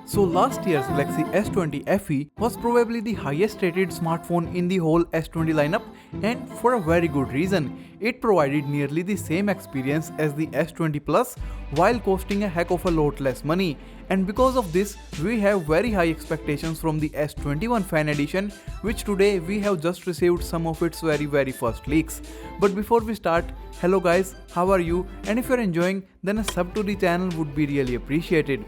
So last year's Galaxy S20 FE was probably the highest rated smartphone in the whole S20 lineup, and for a very good reason. It provided nearly the same experience as the S20 Plus while costing a heck of a lot less money. And because of this, we have very high expectations from the S21 Fan Edition, which today we have just received some of its very first leaks. But before we start, hello guys, how are you? And if you're enjoying, then a sub to the channel would be really appreciated.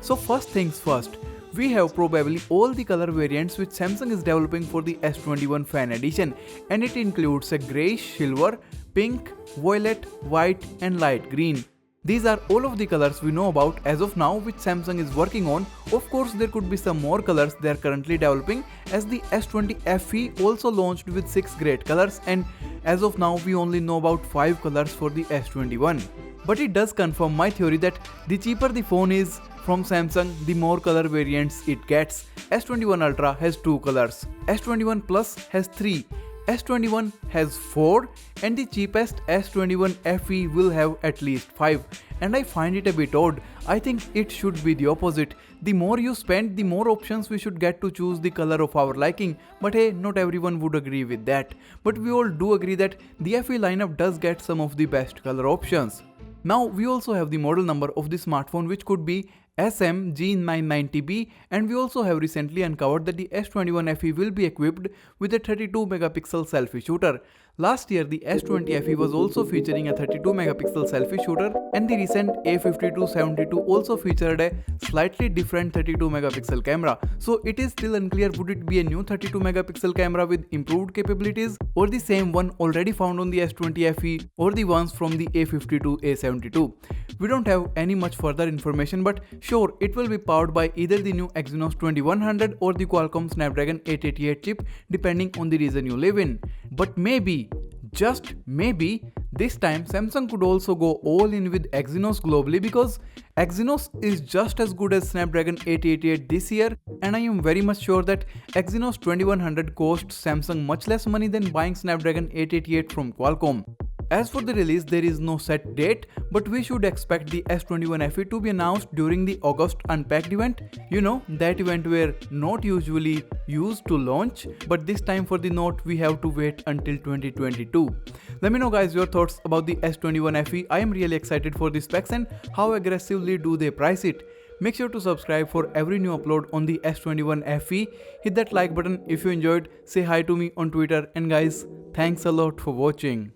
So first things first, we have probably all the color variants which Samsung is developing for the S21 Fan Edition, and it includes a greyish silver, pink, violet, white and light green. These are all of the colors we know about as of now which Samsung is working on. Of course, there could be some more colors they are currently developing, as the S20 FE also launched with 6 great colors, and as of now we only know about 5 colors for the S21. But it does confirm my theory that the cheaper the phone is from Samsung, the more color variants it gets. S21 Ultra has 2 colors, S21 Plus has 3, S21 has 4, and the cheapest S21 FE will have at least 5. And I find it a bit odd. I think it should be the opposite. The more you spend, the more options we should get to choose the color of our liking. But hey, not everyone would agree with that. But we all do agree that the FE lineup does get some of the best color options. Now we also have the model number of the smartphone, which could be SMG990B, and we also have recently uncovered that the S21 FE will be equipped with a 32 megapixel selfie shooter. Last year the S20 FE was also featuring a 32 megapixel selfie shooter, and the recent A5272 also featured a slightly different 32 megapixel camera. So it is still unclear, would it be a new 32 megapixel camera with improved capabilities, or the same one already found on the S20 FE, or the ones from the A52A72. We don't have any much further information, but sure, it will be powered by either the new Exynos 2100 or the Qualcomm Snapdragon 888 chip, depending on the region you live in. But maybe, just maybe, this time Samsung could also go all in with Exynos globally, because Exynos is just as good as Snapdragon 888 this year, and I am very much sure that Exynos 2100 costs Samsung much less money than buying Snapdragon 888 from Qualcomm. As for the release, there is no set date, but we should expect the S21 FE to be announced during the August Unpacked event. You know, that event where Note usually used to launch, but this time for the Note we have to wait until 2022. Let me know guys your thoughts about the S21 FE. I am really excited for the specs and how aggressively do they price it. Make sure to subscribe for every new upload on the S21 FE. Hit that like button if you enjoyed, say hi to me on Twitter, and guys, thanks a lot for watching.